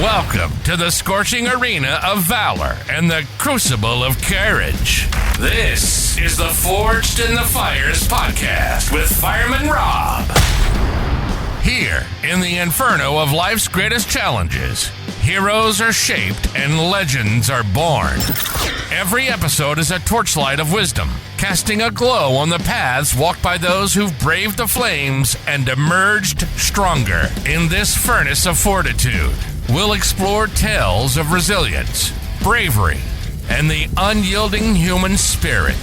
Welcome to the scorching arena of valor and the crucible of courage. This is the Forged in the Fires podcast with Fireman Rob. Here, in the inferno of life's greatest challenges, heroes are shaped and legends are born. Every episode is a torchlight of wisdom, casting a glow on the paths walked by those who've braved the flames and emerged stronger. In this furnace of fortitude, we'll explore tales of resilience, bravery, and the unyielding human spirit.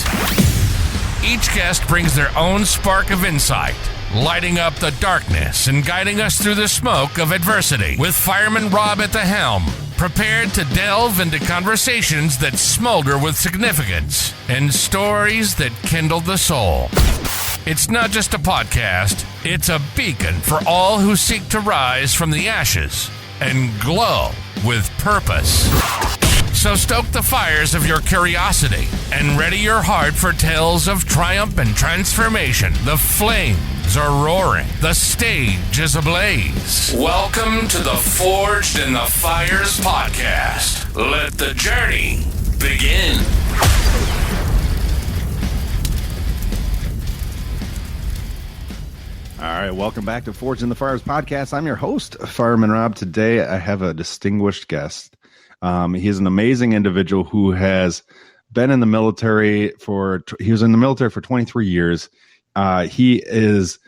Each guest brings their own spark of insight, lighting up the darkness and guiding us through the smoke of adversity. With Fireman Rob at the helm, prepared to delve into conversations that smolder with significance and stories that kindle the soul. It's not just a podcast, it's a beacon for all who seek to rise from the ashes and glow with purpose. So stoke the fires of your curiosity and ready your heart for tales of triumph and transformation. The flames are roaring. The stage is ablaze. Welcome to the Forged in the Fires podcast. Let the journey begin. All right, welcome back to Forged in the Fires podcast. I'm your host, Fireman Rob. Today, I have a distinguished guest. He's an amazing individual who has been in the military he was in the military for 23 years. He is,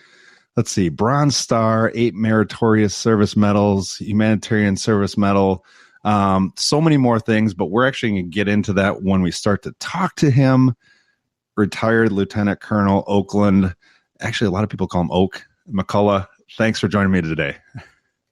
Bronze Star, 8 meritorious service medals, humanitarian service medal, so many more things, but we're actually going to get into that when we start to talk to him. Retired Lieutenant Colonel Oakland. Actually, a lot of people call him Oak. McCulloch, thanks for joining me today.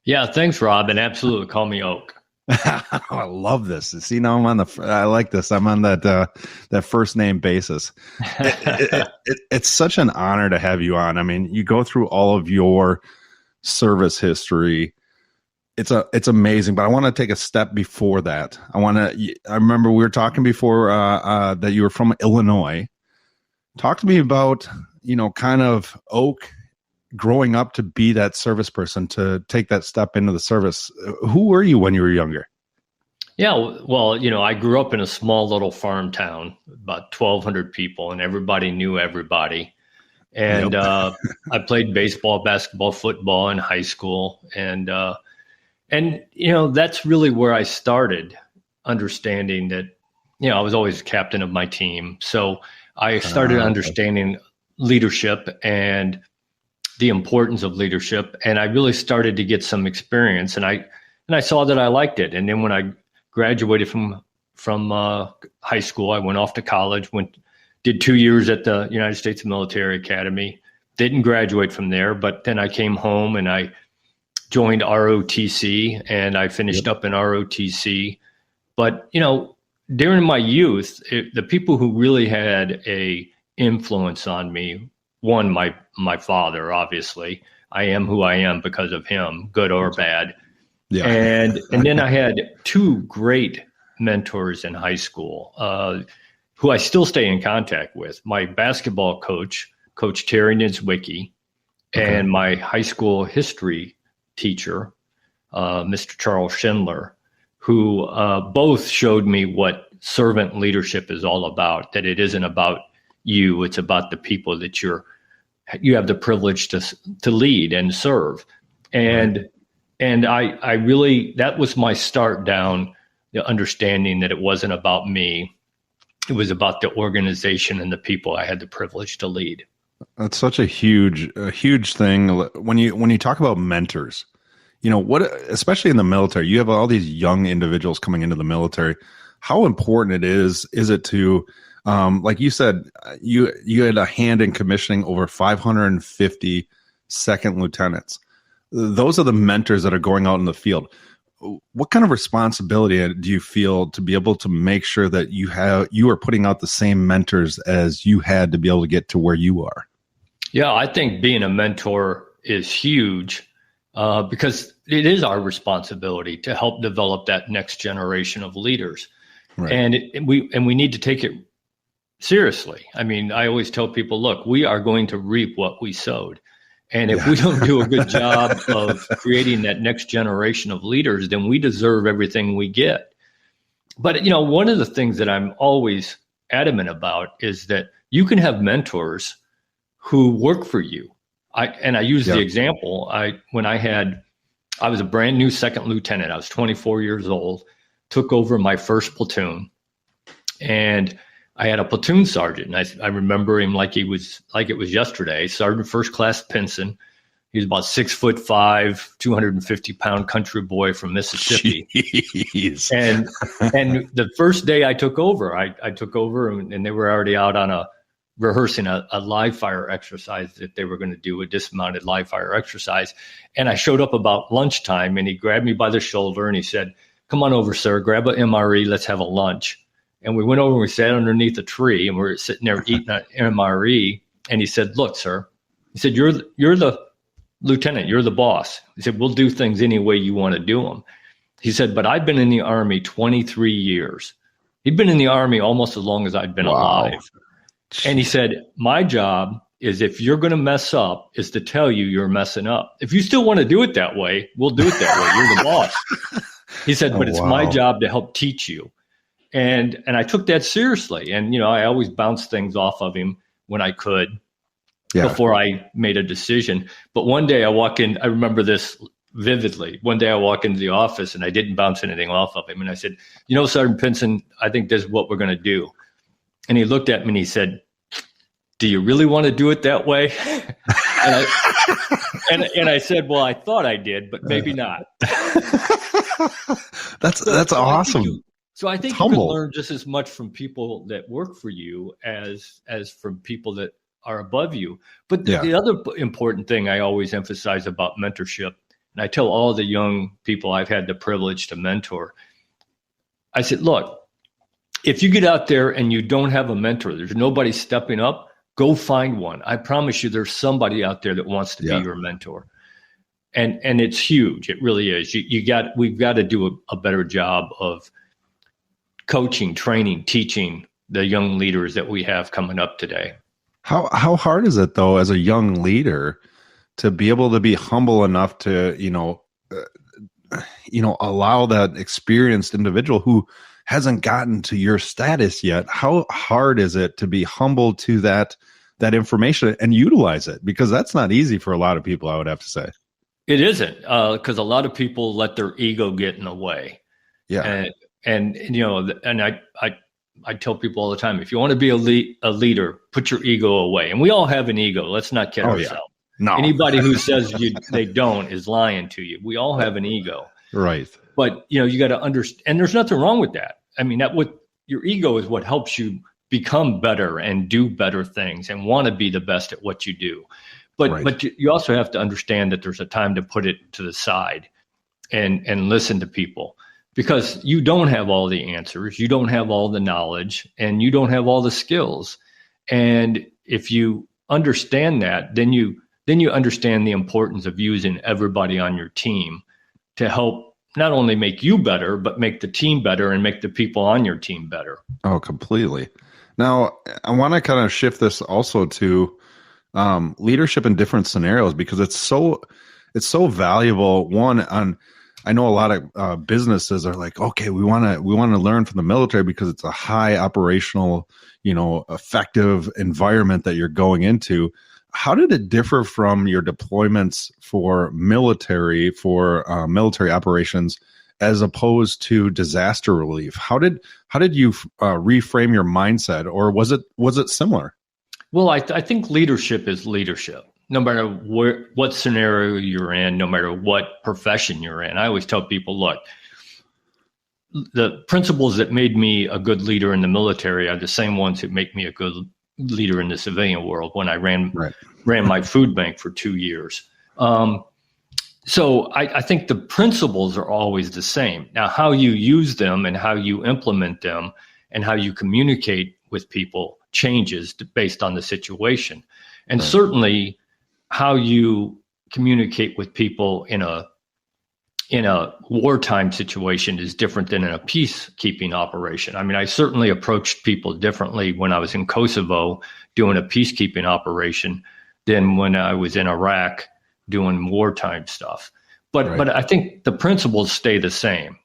Yeah, thanks, Rob, and absolutely call me Oak. I love this. See, now I like this. I'm on that first name basis. It's such an honor to have you on. I mean, you go through all of your service history. It's amazing, but I want to take a step before that. I remember we were talking before that you were from Illinois. Talk to me about, kind of Oak growing up to be that service person, to take that step into the service. Who were you when you were younger? Yeah, well, I grew up in a small little farm town, about 1,200 people, and everybody knew everybody. And yep. I played baseball, basketball, football in high school. And that's really where I started understanding that, I was always the captain of my team. So I started understanding leadership and the importance of leadership, and I really started to get some experience, and I saw that I liked it. And then when I graduated from high school, I went off to college, did 2 years at the United States Military Academy. Didn't graduate from there, but then I came home and I joined ROTC, and I finished up in ROTC. But during my youth, the people who really had a influence on me, one, my father, obviously. I am who I am because of him, good or bad. Yeah. And then I had 2 great mentors in high school, who I still stay in contact with. My basketball coach, Coach Terry Niedzwicki, and my high school history teacher, Mr. Charles Schindler, who both showed me what servant leadership is all about, that it isn't about you, it's about the people that you have the privilege to lead and serve. And I really, that was my start down the understanding that it wasn't about me. It was about the organization and the people I had the privilege to lead. That's such a huge thing. When you talk about mentors, especially in the military, you have all these young individuals coming into the military. How important is it to, like you said, you had a hand in commissioning over 550 second lieutenants. Those are the mentors that are going out in the field. What kind of responsibility do you feel to be able to make sure that you are putting out the same mentors as you had to be able to get to where you are? Yeah, I think being a mentor is huge because it is our responsibility to help develop that next generation of leaders. Right. And we need to take it seriously. I mean, I always tell people, look, we are going to reap what we sowed. And if we don't do a good job of creating that next generation of leaders, then we deserve everything we get. But, one of the things that I'm always adamant about is that you can have mentors who work for you. I use the example. I was a brand new second lieutenant. I was 24 years old, took over my first platoon, and I had a platoon sergeant. And I remember him like it was yesterday. Sergeant First Class Pinson. He was about 6'5", 250-pound country boy from Mississippi. Jeez. And the first day I took over, I took over, and they were already out on rehearsing a live fire exercise that they were going to do, a dismounted live fire exercise. And I showed up about lunchtime, and he grabbed me by the shoulder and he said, "Come on over, sir, grab a MRE, let's have a lunch." And we went over and we sat underneath a tree, and we were sitting there eating an MRE. And he said, "Look, sir," he said, you're the lieutenant, you're the boss." He said, "We'll do things any way you want to do them." He said, "But I've been in the Army 23 years. He'd been in the Army almost as long as I'd been alive. And he said, "My job is, if you're going to mess up, is to tell you you're messing up. If you still want to do it that way, we'll do it that way. You're the boss." He said, "But it's my job to help teach you." And I took that seriously. And, I always bounced things off of him when I could before I made a decision. But one day I walk in, I remember this vividly. One day I walk into the office and I didn't bounce anything off of him. And I said, "Sergeant Pinson, I think this is what we're going to do." And he looked at me and he said, "Do you really want to do it that way?" and I said, "Well, I thought I did, but maybe not." That's awesome. So I think you can learn just as much from people that work for you as from people that are above you. But the other important thing I always emphasize about mentorship, and I tell all the young people I've had the privilege to mentor, I said, look, if you get out there and you don't have a mentor, there's nobody stepping up, go find one. I promise you there's somebody out there that wants to be your mentor. And it's huge. It really is. We've got to do a better job of coaching, training, teaching the young leaders that we have coming up today. How hard is it, though, as a young leader to be able to be humble enough to, allow that experienced individual who hasn't gotten to your status yet? How hard is it to be humble to that information and utilize it? Because that's not easy for a lot of people, I would have to say. It isn't, because a lot of people let their ego get in the way. Yeah. And I tell people all the time, if you want to be a leader, put your ego away. And we all have an ego. Let's not kid ourselves. No. Anybody who says they don't is lying to you. We all have an ego. Right. But, you got to understand, and there's nothing wrong with that. I mean, your ego is what helps you become better and do better things and want to be the best at what you do. But you also have to understand that there's a time to put it to the side and listen to people. Because you don't have all the answers, you don't have all the knowledge, and you don't have all the skills. And if you understand that, then you understand the importance of using everybody on your team to help not only make you better, but make the team better and make the people on your team better. Oh, completely. Now, I want to kind of shift this also to leadership in different scenarios, because it's so valuable. I know a lot of businesses are like, okay, we want to learn from the military because it's a high operational, effective environment that you're going into. How did it differ from your deployments for military operations as opposed to disaster relief? How did you reframe your mindset, or was it similar? Well, I think leadership is leadership. No matter what scenario you're in, no matter what profession you're in. I always tell people, look, the principles that made me a good leader in the military are the same ones that make me a good leader in the civilian world when I ran my food bank for 2 years. So I think the principles are always the same. Now, how you use them and how you implement them and how you communicate with people changes based on the situation. And certainly how you communicate with people in a wartime situation is different than in a peacekeeping operation. I mean, I certainly approached people differently when I was in Kosovo doing a peacekeeping operation than when I was in Iraq doing wartime stuff. But I think the principles stay the same.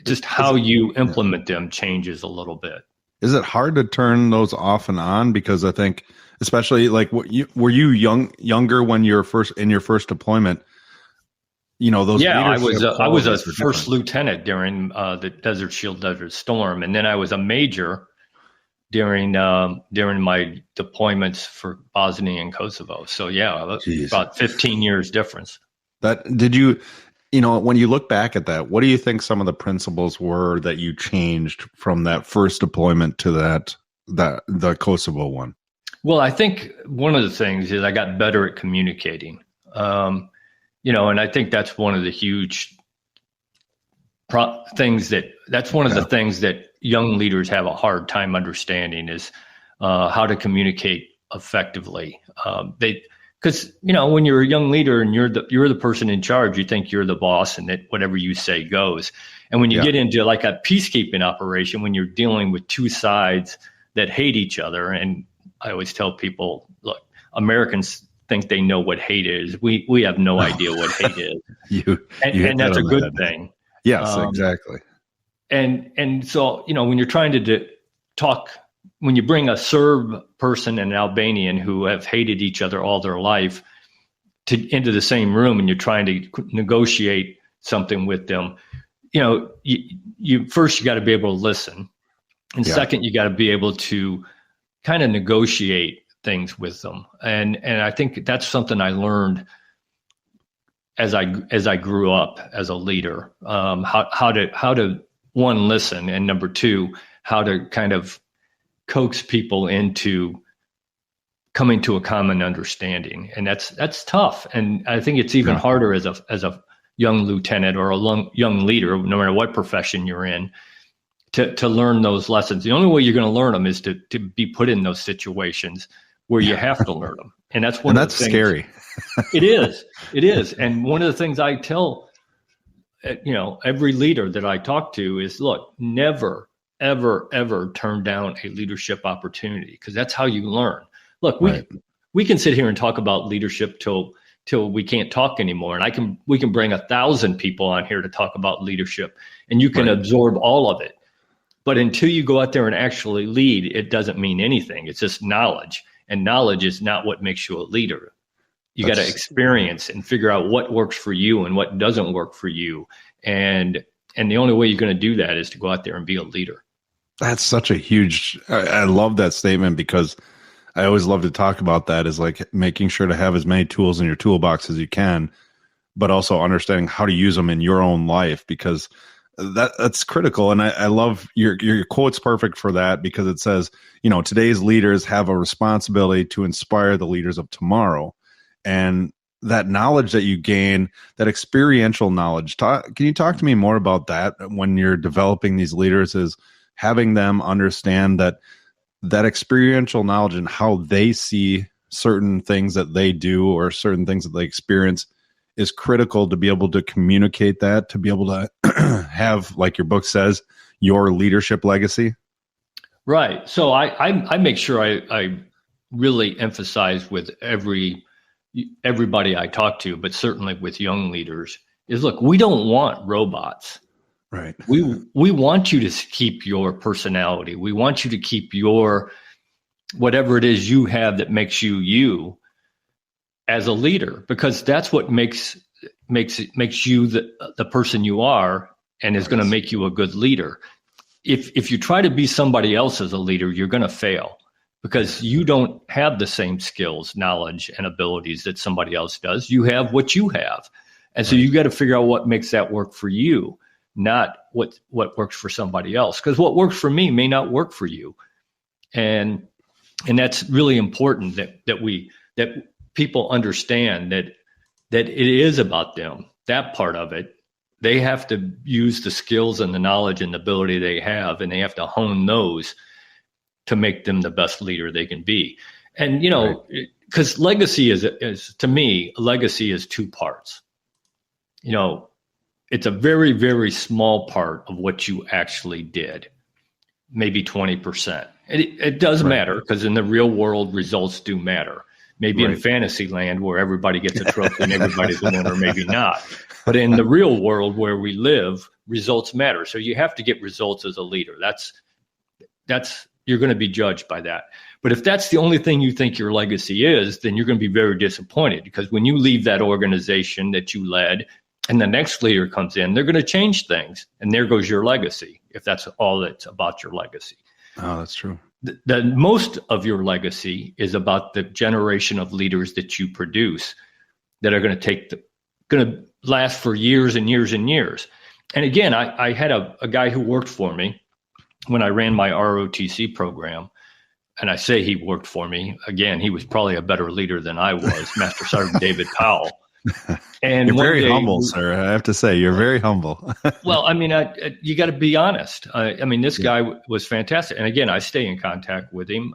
Just how you implement them changes a little bit. Is it hard to turn those off and on? Because I think, especially like, were you younger when you were in your first deployment? You know, those. Yeah, I was a first lieutenant during the Desert Shield, Desert Storm, and then I was a major during my deployments for Bosnia and Kosovo. So yeah, about 15 years difference. When you look back at that, what do you think some of the principles were that you changed from that first deployment to the Kosovo one? Well, I think one of the things is I got better at communicating. And I think that's one of the huge things that's one of the things that young leaders have a hard time understanding is how to communicate effectively. Because when you're a young leader and you're the person in charge, you think you're the boss and that whatever you say goes. And when you get into like a peacekeeping operation, when you're dealing with two sides that hate each other, and I always tell people, look, Americans think they know what hate is. We have no idea what hate is. And that's a good thing. Yes, exactly. And so, when you're trying to talk, when you bring a Serb person and an Albanian who have hated each other all their life into the same room, and you're trying to negotiate something with them, you first, you got to be able to listen. And second, you got to be able to kind of negotiate things with them. And I think that's something I learned as I grew up as a leader, how to one, listen, and number two, how to kind of coax people into coming to a common understanding. And that's tough. And I think it's even harder as a young lieutenant or a young leader, no matter what profession you're in, to learn those lessons. The only way you're going to learn them is to be put in those situations where you have to learn them. And that's one of the things. Scary. It is. And one of the things I tell, every leader that I talk to is, look, never, ever, ever turn down a leadership opportunity, because that's how you learn. Look, we can sit here and talk about leadership till we can't talk anymore. And we can bring 1,000 people on here to talk about leadership, and you can absorb all of it. But until you go out there and actually lead, it doesn't mean anything. It's just knowledge. And knowledge is not what makes you a leader. You got to experience and figure out what works for you and what doesn't work for you. And the only way you're going to do that is to go out there and be a leader. That's such a huge, I love that statement, because I always love to talk about that, is like making sure to have as many tools in your toolbox as you can, but also understanding how to use them in your own life, because that's critical. And I love your quote's perfect for that, because it says, today's leaders have a responsibility to inspire the leaders of tomorrow. And that knowledge that you gain, that experiential knowledge, can you talk to me more about that when you're developing these leaders, is having them understand that experiential knowledge and how they see certain things that they do or certain things that they experience is critical to be able to communicate that, to be able to have, like your book says, your leadership legacy? Right. So I make sure I really emphasize with everybody I talk to, but certainly with young leaders, is, look, we don't want robots. Right. We want you to keep your personality. We want you to keep your, whatever it is you have that makes you as a leader, because that's what makes you the person you are, and is going to make you a good leader. If you try to be somebody else as a leader, you're going to fail, because you don't have the same skills, knowledge, and abilities that somebody else does. You have what you have. And so you got to figure out what makes that work for you, not what works for somebody else. Because what works for me may not work for you. And that's really important that people understand that it is about them, that part of it. They have to use the skills and the knowledge and the ability they have, and they have to hone those to make them the best leader they can be. And, because legacy is, to me, legacy is two parts. It's a very, very small part of what you actually did, maybe 20%. It does matter, because in the real world, results do matter. maybe in fantasy land where everybody gets a trophy and everybody's a winner, maybe not. But in the real world where we live, results matter. So you have to get results as a leader. That's you're going to be judged by that. But if that's the only thing you think your legacy is, then you're going to be very disappointed, because when you leave that organization that you led and the next leader comes in, they're going to change things. And there goes your legacy, if that's all that's about your legacy. Oh, that's true. The most of your legacy is about the generation of leaders that you produce that are going to last for years and years and years. And again, I had a guy who worked for me when I ran my ROTC program. And I say he worked for me. Again, he was probably a better leader than I was, Master Sergeant David Powell. And you're very humble, sir. I have to say, you're very humble. Well, I mean, you got to be honest. I mean, this guy was fantastic. And again, I stay in contact with him,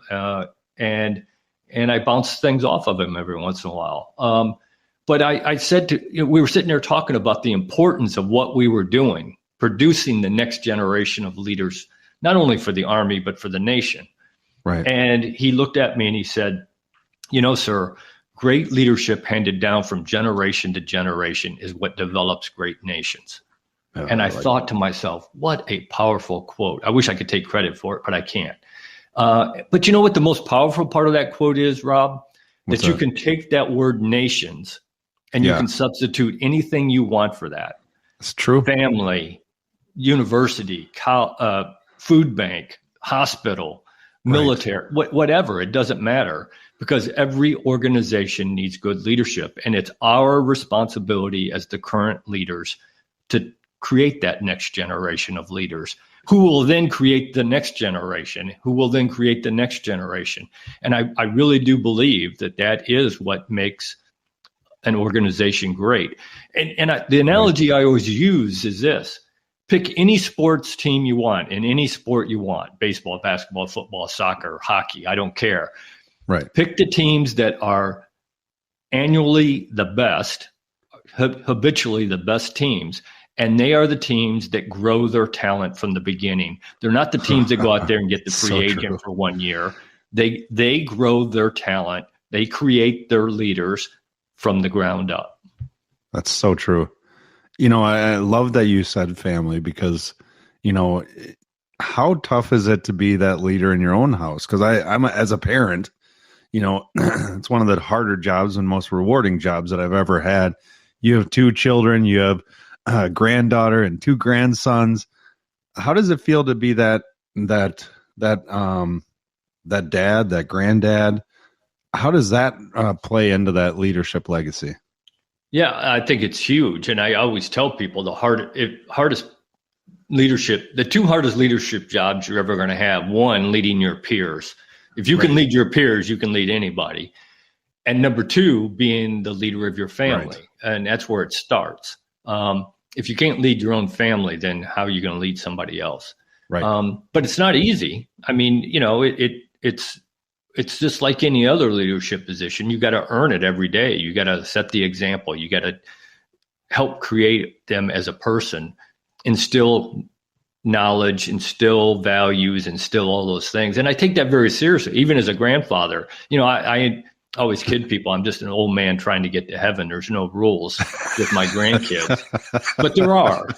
and I bounce things off of him every once in a while. But I said we were sitting there talking about the importance of what we were doing, producing the next generation of leaders, not only for the Army, but for the nation. Right. And he looked at me and he said, sir, great leadership handed down from generation to generation is what develops great nations. Oh, and I thought to myself, what a powerful quote. I wish I could take credit for it, but I can't. But you know what the most powerful part of that quote is, Rob? That you can take that word nations and you can substitute anything you want for that. It's true. Family, university, food bank, hospital, military, whatever, it doesn't matter, because every organization needs good leadership. And it's our responsibility as the current leaders to create that next generation of leaders who will then create the next generation, who will then create the next generation. And I really do believe that is what makes an organization great. And the analogy I always use is this. Pick any sports team you want in any sport you want: baseball, basketball, football, soccer, hockey. I don't care. Right. Pick the teams that are annually the best, habitually the best teams. And they are the teams that grow their talent from the beginning. They're not the teams that go out there and get the free agent for 1 year. They grow their talent. They create their leaders from the ground up. That's so true. I love that you said family, because, how tough is it to be that leader in your own house? Because I'm as a parent, it's one of the harder jobs and most rewarding jobs that I've ever had. You have 2 children, you have a granddaughter and 2 grandsons. How does it feel to be that dad, that granddad? How does that play into that leadership legacy? Yeah, I think it's huge. And I always tell people the 2 hardest leadership jobs you're ever going to have: one, leading your peers. If you can lead your peers, you can lead anybody. And number 2, being the leader of your family. Right. And that's where it starts. If you can't lead your own family, then how are you going to lead somebody else? Right. But it's not easy. I mean, it's just like any other leadership position. You got to earn it every day. You got to set the example. You got to help create them as a person, instill knowledge, instill values, instill all those things. And I take that very seriously. Even as a grandfather, I always kid people, I'm just an old man trying to get to heaven. There's no rules with my grandkids, but there are.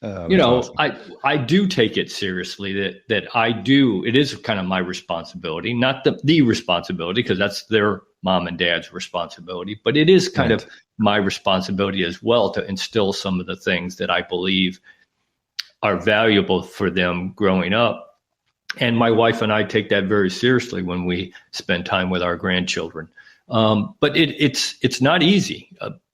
Awesome. I do take it seriously that I do. It is kind of my responsibility, not the responsibility, because that's their mom and dad's responsibility, but it is kind of my responsibility as well to instill some of the things that I believe are valuable for them growing up. And my wife and I take that very seriously when we spend time with our grandchildren. But it's not easy.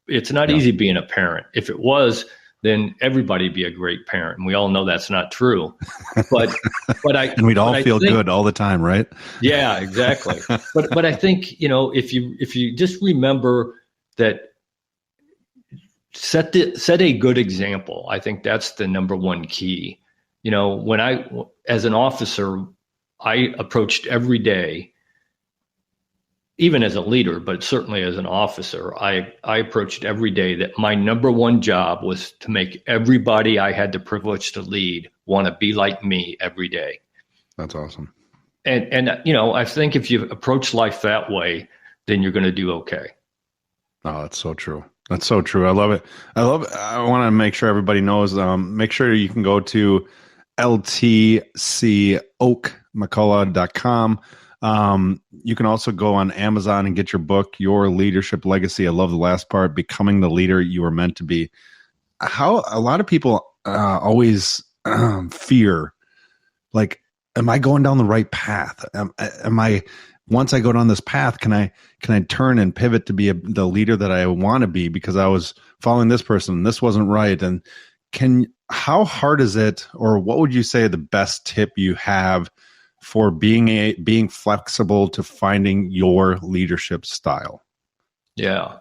It's not easy being a parent. If it was, then everybody'd be a great parent. And we all know that's not true. But and we'd all feel good all the time, right? Yeah, exactly. But I think, if you just remember that, set a good example. I think that's the number one key. When as an officer, I approached every day, even as a leader, but certainly as an officer, I approached every day that my number one job was to make everybody I had the privilege to lead want to be like me every day. That's awesome. And I think if you approach life that way, then you're going to do okay. Oh, that's so true. That's so true. I love it. I want to make sure everybody knows, make sure you can go to ltcoak.mcculloch.com. You can also go on Amazon and get your book, Your Leadership Legacy. I love the last part, becoming the leader you were meant to be. How a lot of people always fear, like, am I going down the right path? Am I, once I go down this path, can I turn and pivot to be the leader that I want to be because I was following this person and this wasn't right? And how hard is it, or what would you say the best tip you have for being flexible to finding your leadership style? Yeah,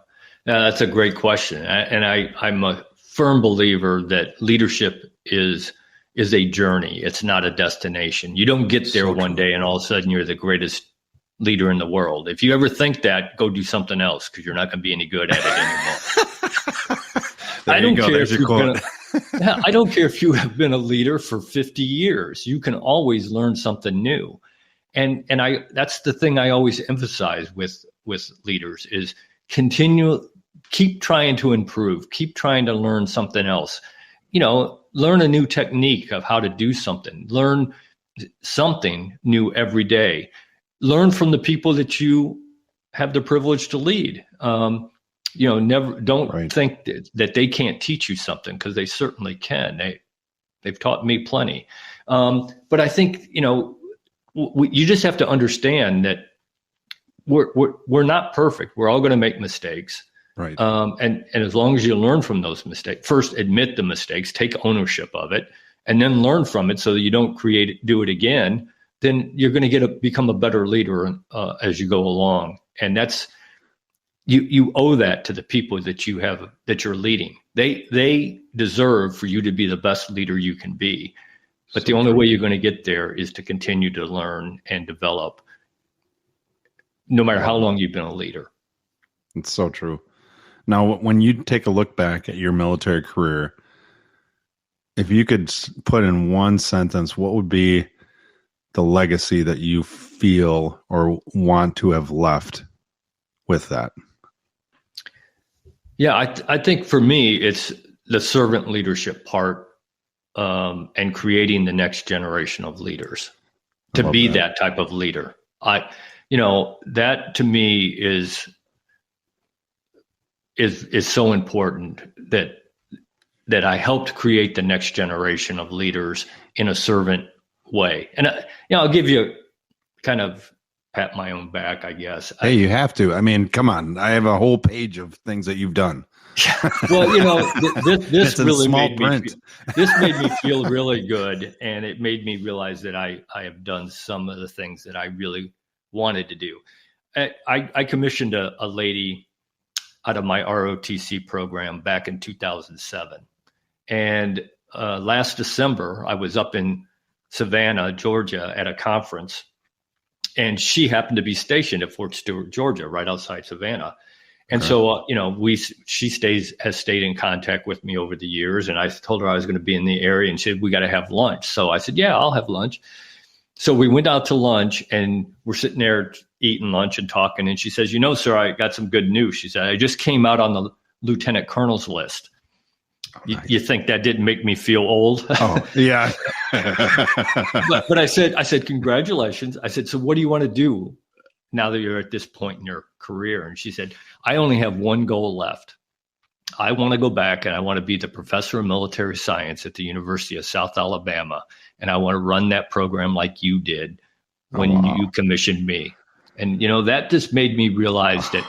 that's a great question. And I'm a firm believer that leadership is a journey. It's not a destination. You don't get there one day and all of a sudden you're the greatest leader in the world. If you ever think that, go do something else, because you're not going to be any good at it anymore. I don't care if you have been a leader for 50 years. You can always learn something new. And that's the thing I always emphasize with leaders is keep trying to improve, keep trying to learn something else. Learn a new technique of how to do something, learn something new every day, learn from the people that you have the privilege to lead. Don't think that they can't teach you something, because they certainly can. They've taught me plenty. But I think, you just have to understand that we're not perfect. We're all going to make mistakes. Right. And as long as you learn from those mistakes, first admit the mistakes, take ownership of it, and then learn from it so that you don't do it again, then you're going to become a better leader as you go along. And that's, you owe that to the people that you're leading. They deserve for you to be the best leader you can be. But the only way you're going to get there is to continue to learn and develop, no matter how long you've been a leader. It's so true. Now, when you take a look back at your military career, if you could put in one sentence, what would be the legacy that you feel or want to have left with that? Yeah, I think for me, it's the servant leadership part, and creating the next generation of leaders to be that type of leader. That to me is so important, that I helped create the next generation of leaders in a servant way. And I'll give you kind of pat my own back, I guess. Hey, you have to. I mean, come on. I have a whole page of things that you've done. Well, this really made me feel really good, and it made me realize that I have done some of the things that I really wanted to do. I commissioned a lady out of my ROTC program back in 2007. And last December, I was up in Savannah, Georgia at a conference, and she happened to be stationed at Fort Stewart, Georgia, right outside Savannah. And so, she has stayed in contact with me over the years. And I told her I was going to be in the area, and she said, we got to have lunch. So I said, yeah, I'll have lunch. So we went out to lunch, and we're sitting there eating lunch and talking. And she says, sir, I got some good news. She said, I just came out on the Lieutenant Colonel's list. You think that didn't make me feel old? Oh, yeah. but I said, congratulations. I said, so what do you want to do now that you're at this point in your career? And she said, I only have one goal left. I want to go back and I want to be the professor of military science at the University of South Alabama. And I want to run that program like you did when you commissioned me. And, that just made me realize that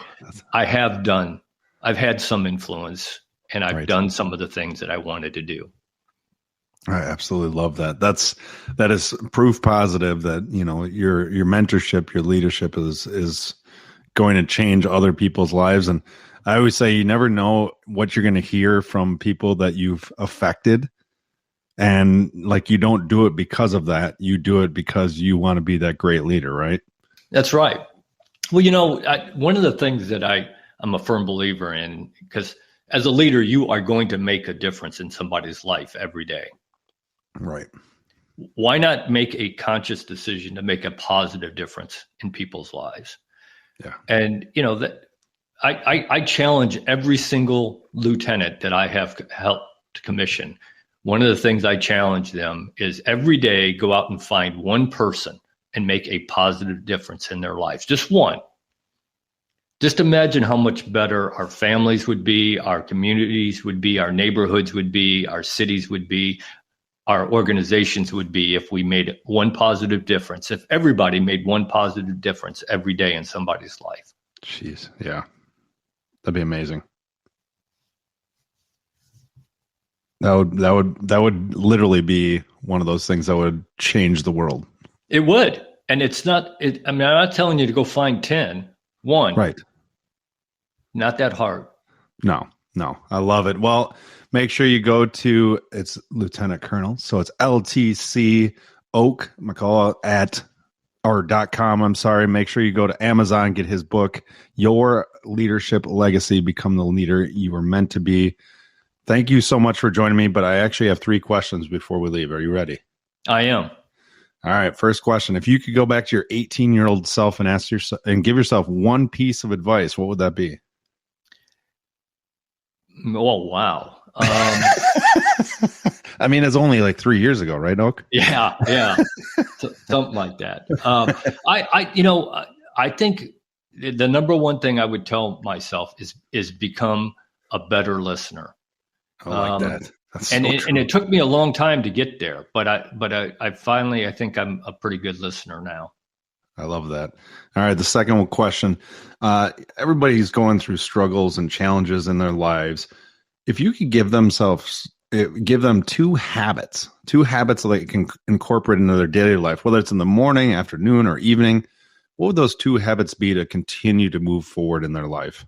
I've had some influence, and I've done some of the things that I wanted to do. I absolutely love that. That is proof positive that, your mentorship, your leadership is going to change other people's lives. And I always say you never know what you're going to hear from people that you've affected. And you don't do it because of that. You do it because you want to be that great leader, right? That's right. Well, one of the things that I'm a firm believer in, because as a leader, you are going to make a difference in somebody's life every day. Right. Why not make a conscious decision to make a positive difference in people's lives? Yeah. And, that I challenge every single lieutenant that I have helped commission. One of the things I challenge them is every day go out and find one person and make a positive difference in their lives. Just one. Just imagine how much better our families would be, our communities would be, our neighborhoods would be, our cities would be, our organizations would be if we made one positive difference, if everybody made one positive difference every day in somebody's life. Jeez. Yeah. That'd be amazing. That would literally be one of those things that would change the world. It would. And I'm not telling you to go find 10. One. Right. Not that hard. No. I love it. Well, make sure you go to, it's Lieutenant Colonel. So it's LTC Oak McCulloch .com. I'm sorry. Make sure you go to Amazon, get his book, Your Leadership Legacy, Become the Leader You Were Meant to Be. Thank you so much for joining me, but I actually have 3 questions before we leave. Are you ready? I am. All right. First question. If you could go back to your 18-year-old self and ask yourself and give yourself one piece of advice, what would that be? Oh, wow. I mean, it's only like 3 years ago, right, Oak? Yeah. Something like that. I think the number one thing I would tell myself is become a better listener. I like that. That's and so it took me a long time to get there, but I finally, I think I'm a pretty good listener now. I love that. All right. The second question, everybody's going through struggles and challenges in their lives. If you could give them 2 habits that they can incorporate into their daily life, whether it's in the morning, afternoon, or evening, what would those 2 habits be to continue to move forward in their life?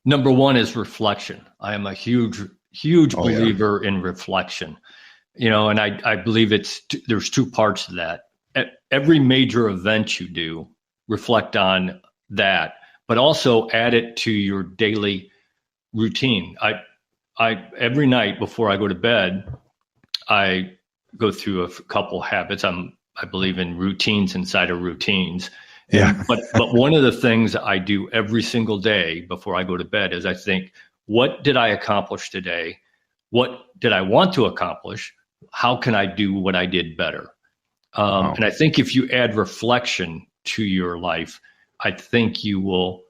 Number 1 is reflection. I am a huge believer in reflection, and I believe there's 2 parts to that. At every major event you do, reflect on that, but also add it to your daily routine. I every night before I go to bed, I go through a couple habits. I believe in routines inside of routines. Yeah. But one of the things I do every single day before I go to bed is I think, what did I accomplish today? What did I want to accomplish? How can I do what I did better? Wow. And I think if you add reflection to your life, I think you will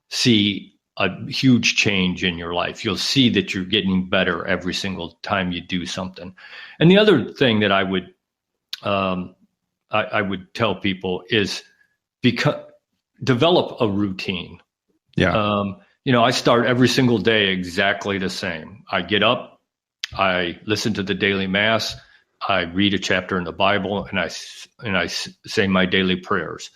see a huge change in your life. You'll see that you're getting better every single time you do something. And the other thing that I would tell people is develop a routine. Yeah. I start every single day exactly the same. I get up, I listen to the daily mass, I read a chapter in the Bible, and I say my daily prayers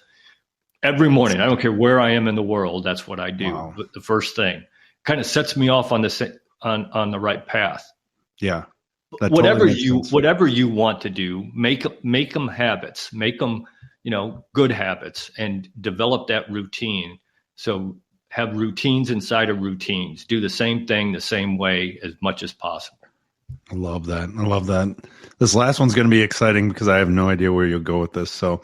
every morning. I don't care where I am in the world. That's what I do. Wow. But the first thing kind of sets me off on the right path. Yeah. Whatever you want to do, make them habits, make them, good habits, and develop that routine. So have routines inside of routines. Do the same thing the same way as much as possible. I love that. This last one's going to be exciting because I have no idea where you'll go with this. So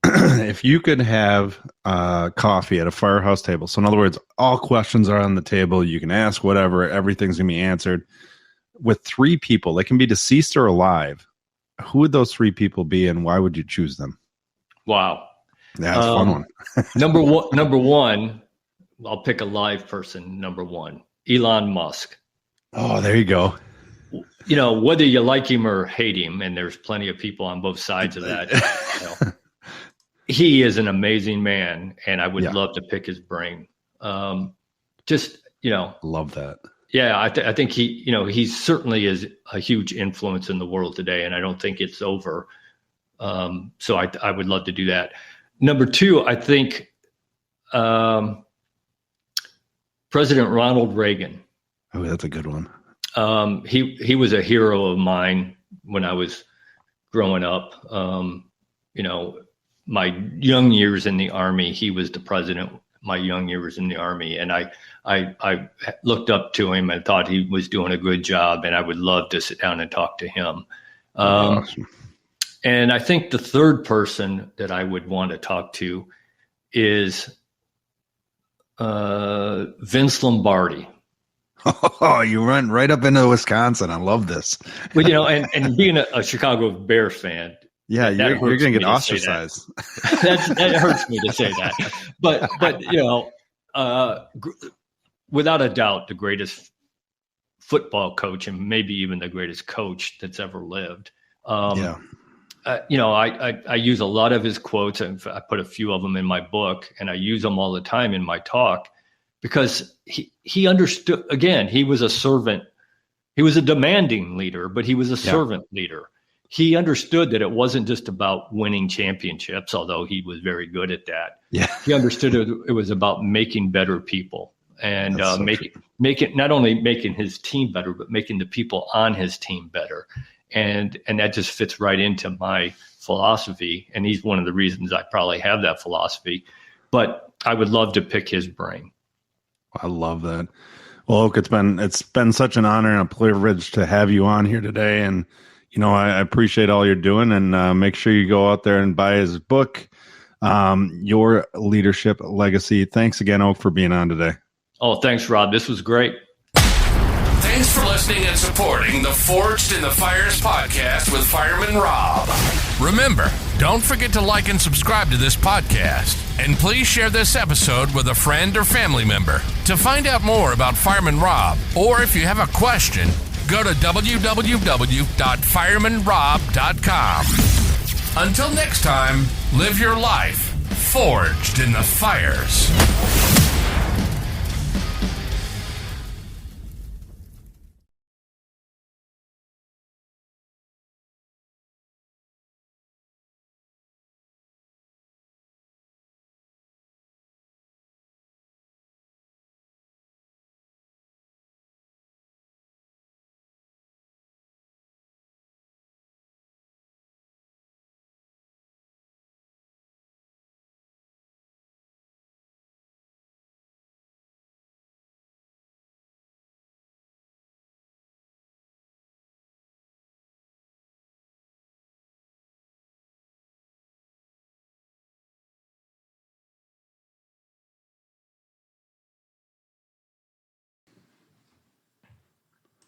if you could have coffee at a firehouse table, so in other words, all questions are on the table, you can ask whatever, everything's going to be answered, with 3 people, they can be deceased or alive, who would those 3 people be and why would you choose them? Wow. That's a fun one. Number one, I'll pick a live person. Number 1, Elon Musk. Oh, there you go. Whether you like him or hate him, and there's plenty of people on both sides of that, he is an amazing man, and I would love to pick his brain. Love that. Yeah, I think he certainly is a huge influence in the world today, and I don't think it's over. So I would love to do that. Number 2, I think President Ronald Reagan. Oh, that's a good one. He was a hero of mine when I was growing up. My young years in the Army, he was the president. My young years in the Army, and I looked up to him and thought he was doing a good job, and I would love to sit down and talk to him. Awesome. And I think the third person that I would want to talk to is Vince Lombardi. Oh, you run right up into Wisconsin. I love this. Well, and being a Chicago Bears fan, yeah, you're going to get ostracized. That hurts me to say that. But without a doubt, the greatest football coach and maybe even the greatest coach that's ever lived. I use a lot of his quotes, and I put a few of them in my book, and I use them all the time in my talk because he understood. Again, he was a servant. He was a demanding leader, but he was a servant leader. He understood that it wasn't just about winning championships, although he was very good at that. Yeah. He understood it was about making better people and making not only making his team better, but making the people on his team better. And that just fits right into my philosophy. And he's one of the reasons I probably have that philosophy. But I would love to pick his brain. I love that. Well, Oak, it's been such an honor and a privilege to have you on here today. And, I appreciate all you're doing, and make sure you go out there and buy his book, Your Leadership Legacy. Thanks again, Oak, for being on today. Oh, thanks, Rob. This was great. Thanks for listening and supporting the Forged in the Fires podcast with Fireman Rob. Remember, don't forget to like and subscribe to this podcast. And please share this episode with a friend or family member. To find out more about Fireman Rob, or if you have a question, go to www.firemanrob.com. Until next time, live your life forged in the fires.